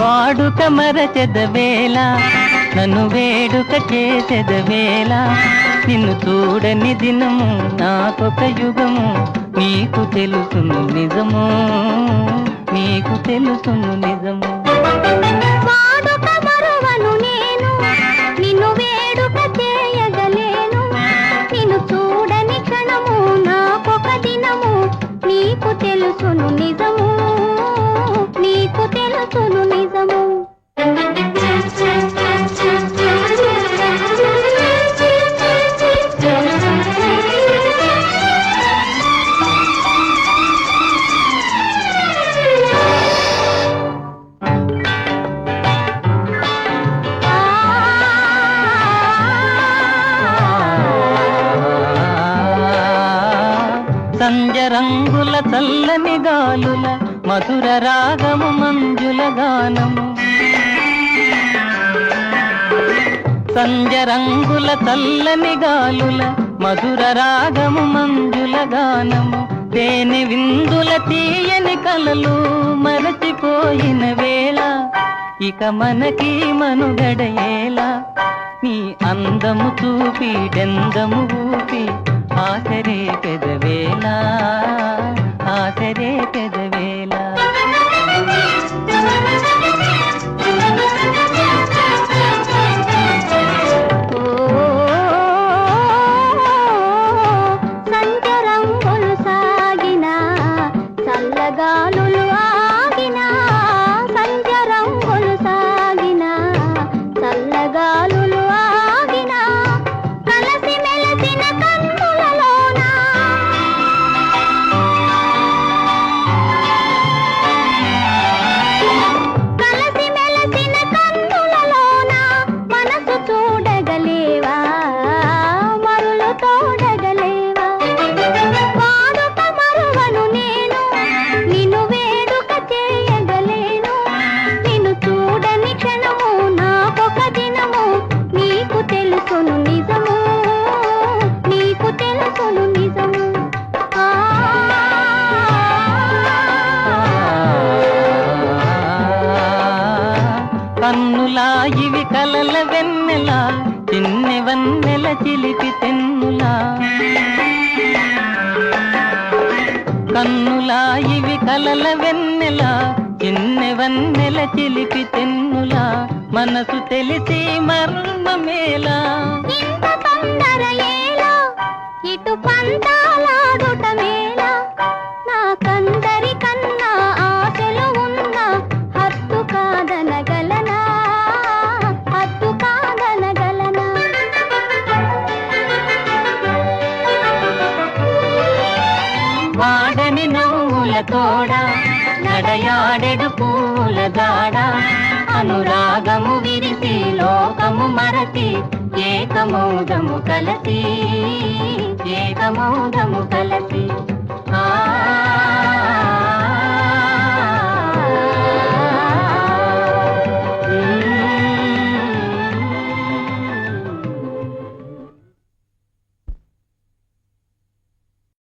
వాడుక మరచెదవేళ నన్ను వేడుక చేసెదవేళ నిన్ను చూడని దినము నాకొక యుగము నీకు తెలుసును నిజము నీకు తెలుసును నిజము వాడుక మరువను నేను నిన్ను వేడుక చేయగలేను నిన్ను చూడని క్షణము నాకొక దినము నీకు తెలుసును నిజము నీకు తెలుసును నిజము సంజ రంగుల చల్లని గాలుల మధుర రాగము మంజుల గానము సంజ రంగుల చల్లని గాలుల మధుర రాగము మంజుల గానము తేనె విందుల తీయని కలలు మరచిపోయిన వేళ ఇక మనకి మనుగడయేలా నీ అందము చూపి డెందము ఊపి ఆసరే పెదవేళ ఆసరే పెదవేళ సంచరంగులు సాగిన చల్లగాలులు ఆగిన సంచరంగులు సాగిన చల్లగాలులు ఆగిన కలసి మెలసిన కన్నులలోన కలసి మెలసిన కన్నులలోన మనసు చూడగలేవా మరులు తోడగలేవా వాడుక మరువను నేను నిన్ను వేడుక చేయగలేను నిన్ను చూడని క్షణము నాకొక దినము నీకు తెలుసును నిజము నీకు తెలుసును నిజము కన్నులా ఇవి కలల వెన్నెలా చిన్నె వన్నెల చిలిపి తెన్నులా కన్నులా ఇవి కలల వెన్నెలా చిన్నె వన్నెల చిలిపి తెన్నులా మనసు తెలిసి మర్మమేలా ఇంత తొందర ఏలా ఇటు పంతాలాడుట మేలా నాకందరి కన్నా ఆశలు ఉన్న హత్తు కాదనగలనా హత్తు కాదనగలనా వాడని నవ్వుల తోడ నడయాడెడు పూల దాడ అనురాగము విరిసి లోకము మరచి ఏకమౌదము కలసి ఏకమౌదము కలసి